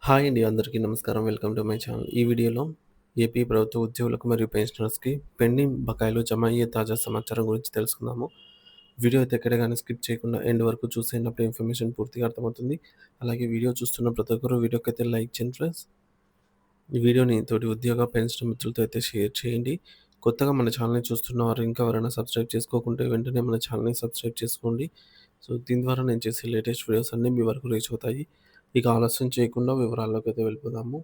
Hi అండి. అందరికీ నమస్కారం. Welcome to my channel. ఈ వీడియోలో ఏపీ ప్రభుత్వ ఉద్యోగులకు మరియు పెన్షనర్స్‌కి పెండింగ్ బకాయిలు జమ అయ్యే తాజా సమాచారం గురించి తెలుసుకుందాము. వీడియో అయితే ఎక్కడ గాని స్కిప్ చేయకుండా ఎండ్ వరకు చూసేయండి. ఇన్ఫర్మేషన్ పూర్తిగా అర్థమవుతుంది. అలాగే వీడియో చూస్తున్న ప్రతి ఒక్కరు వీడియోకైతే లైక్ చేయండి ఫ్రెండ్స్. ఈ వీడియోని తోటి ఉద్యోగ, పెన్షన్ మిత్రులతో అయితే షేర్ చేయండి. కొత్తగా మన ఛానల్‌ని చూస్తున్నవారు ఇంకా ఎవరైనా సబ్స్క్రైబ్ చేసుకోకుంటే వెంటనే మన ఛానల్‌ని సబ్స్క్రైబ్ చేసుకోండి. సో, దీని ద్వారా నేను చేసే లేటెస్ట్ వీడియోస్ అన్నీ మీ వరకు రీచ్ అవుతాయి. ఇక ఆలస్యం చేయకుండా వివరాల్లోకైతే వెళ్ళిపోదాము.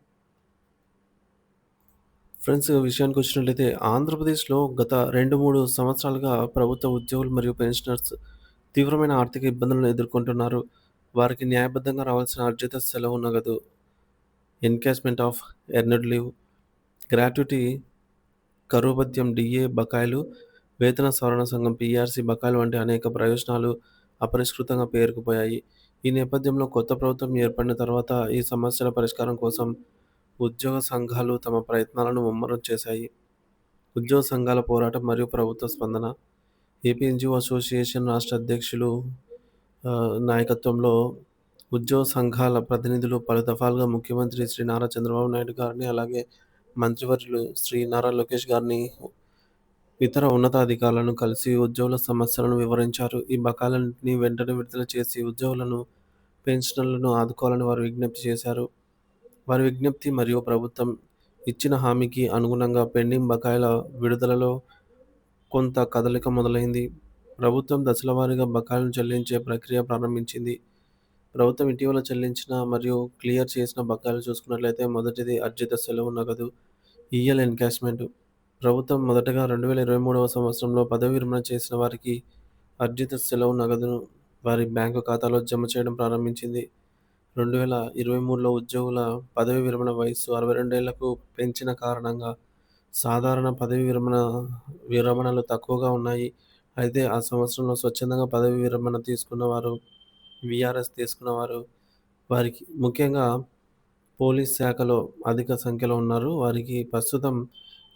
ఫ్రెండ్స్ విషయానికొచ్చినట్లయితే ఆంధ్రప్రదేశ్‌లో గత 2, 3 సంవత్సరాలుగా ప్రభుత్వ ఉద్యోగులు మరియు పెన్షనర్స్ తీవ్రమైన ఆర్థిక ఇబ్బందులను ఎదుర్కొంటున్నారు. వారికి న్యాయబద్ధంగా రావాల్సిన అర్జిత సెలవు నగదు, encashment of earned leave, gratuity, కరువు భత్యం, డీఏ బకాయిలు, వేతన సవరణ సంఘం పీఆర్సీ బకాయిలు వంటి అనేక ప్రయోజనాలు అపరిష్కృతంగా పేరుకుపోయాయి. ఈ నేపథ్యంలో కొత్త ప్రభుత్వం ఏర్పడిన తర్వాత ఈ సమస్యల పరిష్కారం కోసం ఉద్యోగ సంఘాలు తమ ప్రయత్నాలను ముమ్మరం చేశాయి. ఉద్యోగ సంఘాల పోరాటం మరియు ప్రభుత్వ స్పందన. ఏపీ ఎన్‌జీఓ అసోసియేషన్ రాష్ట్ర అధ్యక్షులు నాయకత్వంలో ఉద్యోగ సంఘాల ప్రతినిధులు పలు దఫాలుగా ముఖ్యమంత్రి శ్రీ నారా చంద్రబాబు నాయుడు గారిని, అలాగే మంత్రివర్యులు శ్రీ నారా లోకేష్ గారిని, ఇతర ఉన్నతాధికారులను కలిసి ఉద్యోగుల సమస్యలను వివరించారు. ఈ బకాయిలన్నింటినీ వెంటనే విడుదల చేసి ఉద్యోగులను, పెన్షనర్లను ఆదుకోవాలని వారు విజ్ఞప్తి చేశారు. వారి విజ్ఞప్తి మరియు ప్రభుత్వం ఇచ్చిన హామీకి అనుగుణంగా పెండింగ్ బకాయిల విడుదలలో కొంత కదలిక మొదలైంది. ప్రభుత్వం దశలవారీగా బకాయిలను చెల్లించే ప్రక్రియ ప్రారంభించింది. ప్రభుత్వం ఇటీవల చెల్లించిన మరియు క్లియర్ చేసిన బకాయిలు చూసుకున్నట్లయితే మొదటిది అర్జిత సెలవు నగదు, ఈఎల్ ఎన్‌కాష్‌మెంట్. ప్రభుత్వం మొదటగా 2023వ సంవత్సరంలో పదవీ విరమణ చేసిన వారికి అర్జిత సెలవు నగదును వారి బ్యాంకు ఖాతాలో జమ చేయడం ప్రారంభించింది. 2023లో ఉద్యోగుల పదవీ విరమణ వయస్సు 62 ఏళ్లకు పెంచిన కారణంగా సాధారణ పదవీ విరమణలు తక్కువగా ఉన్నాయి. అయితే ఆ సంవత్సరంలో స్వచ్ఛందంగా పదవీ విరమణ తీసుకున్నవారు, వీఆర్ఎస్ తీసుకున్నవారు, వారికి ముఖ్యంగా పోలీస్ శాఖలో అధిక సంఖ్యలో ఉన్నారు. వారికి ప్రస్తుతం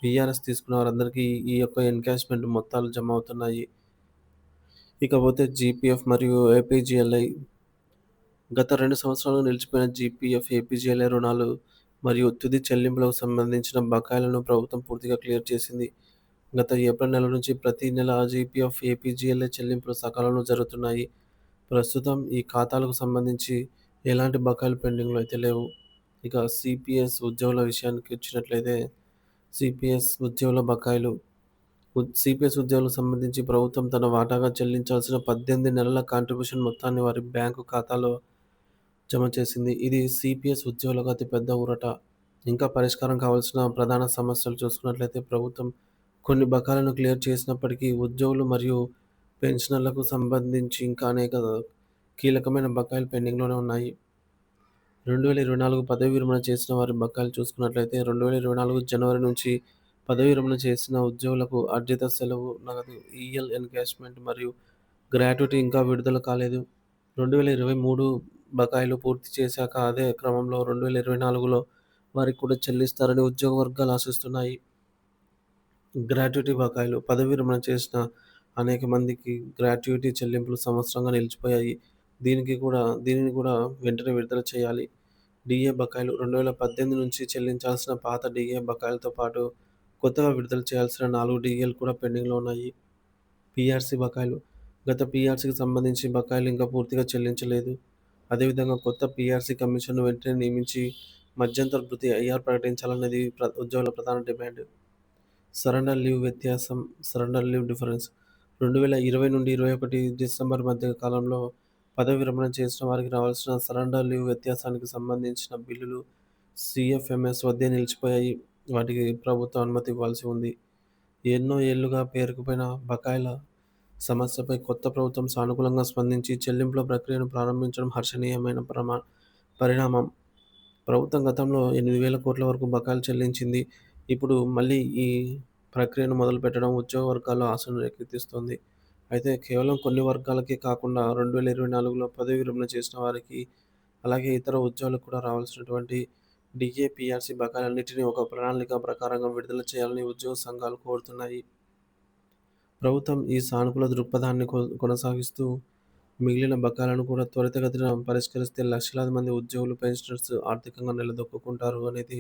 వీఆర్ఎస్ తీసుకున్న వారందరికీ ఈ యొక్క ఎన్‌కాష్‌మెంట్ మొత్తాలు జమ అవుతున్నాయి. ఇకపోతే జీపీఎఫ్ మరియు ఏపీజీఎల్ఐ. గత 2 సంవత్సరాలుగా నిలిచిపోయిన జీపీఎఫ్, ఏపీజీఎల్ఐ రుణాలు మరియు తుది చెల్లింపులకు సంబంధించిన బకాయిలను ప్రభుత్వం పూర్తిగా క్లియర్ చేసింది. గత ఏప్రిల్ నెల నుంచి ప్రతి నెల జీపీఎఫ్, ఏపీజీఎల్ఐ చెల్లింపులు సకాలంలో జరుగుతున్నాయి. ప్రస్తుతం ఈ ఖాతాలకు సంబంధించి ఎలాంటి బకాయిలు పెండింగ్‌లో అయితే లేవు. ఇక సిపిఎస్ ఉద్యోగుల విషయానికి వచ్చినట్లయితే సిపిఎస్ ఉద్యోగుల బకాయిలు. సిపిఎస్ ఉద్యోగులకు సంబంధించి ప్రభుత్వం తన వాటాగా చెల్లించాల్సిన 18 నెలల కాంట్రిబ్యూషన్ మొత్తాన్ని వారి బ్యాంకు ఖాతాలో జమ చేసింది. ఇది సిపిఎస్ ఉద్యోగులకు అతిపెద్ద ఊరట. ఇంకా పరిష్కారం కావాల్సిన ప్రధాన సమస్యలు చూసుకున్నట్లయితే ప్రభుత్వం కొన్ని బకాయిలను క్లియర్ చేసినప్పటికీ ఉద్యోగులు మరియు పెన్షనర్లకు సంబంధించి ఇంకా అనేక కీలకమైన బకాయిలు పెండింగ్‌లోనే ఉన్నాయి. 2024 పదవీ విరమణ చేసిన వారి బకాయిలు చూసుకున్నట్లయితే 2024 జనవరి నుంచి పదవీ విరమణ చేసిన ఉద్యోగులకు అర్జిత సెలవు నగదు, ఈఎల్ ఎన్‌కాష్‌మెంట్ మరియు గ్రాట్యుటీ ఇంకా విడుదల కాలేదు. 2023 బకాయిలు పూర్తి చేశాక అదే క్రమంలో 2024లో వారికి కూడా చెల్లిస్తారని ఉద్యోగ వర్గాలు ఆశిస్తున్నాయి. గ్రాట్యుటీ బకాయిలు. పదవీ విరమణ చేసిన అనేక మందికి గ్రాట్యుటీ చెల్లింపులు సంవత్సరంగా నిలిచిపోయాయి. దీనిని కూడా వెంటనే విడుదల చేయాలి. డీఏ బకాయిలు. 2018 నుంచి చెల్లించాల్సిన పాత డీఏ బకాయిలతో పాటు కొత్తగా విడుదల చేయాల్సిన 4 డీఏలు కూడా పెండింగ్‌లో ఉన్నాయి. పీఆర్సీ బకాయిలు. గత పీఆర్సీకి సంబంధించి బకాయిలు ఇంకా పూర్తిగా చెల్లించలేదు. అదేవిధంగా కొత్త పీఆర్సీ కమిషన్‌ను వెంటనే నియమించి మధ్యంతర భృతి ఐఆర్ ప్రకటించాలన్నది ఉద్యోగుల ప్రధాన డిమాండ్. సరెండర్ లీవ్ వ్యత్యాసం, సరెండర్ లీవ్ డిఫరెన్స్. 2020 నుండి 21 డిసెంబర్ మధ్య కాలంలో పదవీ విరమణ చేసిన వారికి రావాల్సిన సరెండర్ లీవ్ వ్యత్యాసానికి సంబంధించిన బిల్లులు సీఎఫ్ఎంఎస్ వద్దే నిలిచిపోయాయి. వాటికి ప్రభుత్వం అనుమతి ఇవ్వాల్సి ఉంది. ఎన్నో ఏళ్లుగా పేరుకుపోయిన బకాయిల సమస్యపై కొత్త ప్రభుత్వం సానుకూలంగా స్పందించి చెల్లింపుల ప్రక్రియను ప్రారంభించడం హర్షణీయమైన పరిణామం. ప్రభుత్వం గతంలో 8,000 కోట్ల వరకు బకాయిలు చెల్లించింది. ఇప్పుడు మళ్ళీ ఈ ప్రక్రియను మొదలుపెట్టడం ఉద్యోగ వర్గాల్లో ఆశను రేకెత్తిస్తోంది. అయితే కేవలం కొన్ని వర్గాలకే కాకుండా 2024లో పదవీ విరమణ చేసిన వారికి, అలాగే ఇతర ఉద్యోగులకు కూడా రావాల్సినటువంటి డీఏ, పీఆర్సీ బకాయిలన్నిటిని ఒక ప్రణాళిక ప్రకారంగా విడుదల చేయాలని ఉద్యోగ సంఘాలు కోరుతున్నాయి. ప్రభుత్వం ఈ సానుకూల దృక్పథాన్ని కొనసాగిస్తూ మిగిలిన బకాయిలను కూడా త్వరితగతిన పరిష్కరిస్తే లక్షలాది మంది ఉద్యోగులు, పెన్షనర్స్ ఆర్థికంగా నిలదొక్కుకుంటారు అనేది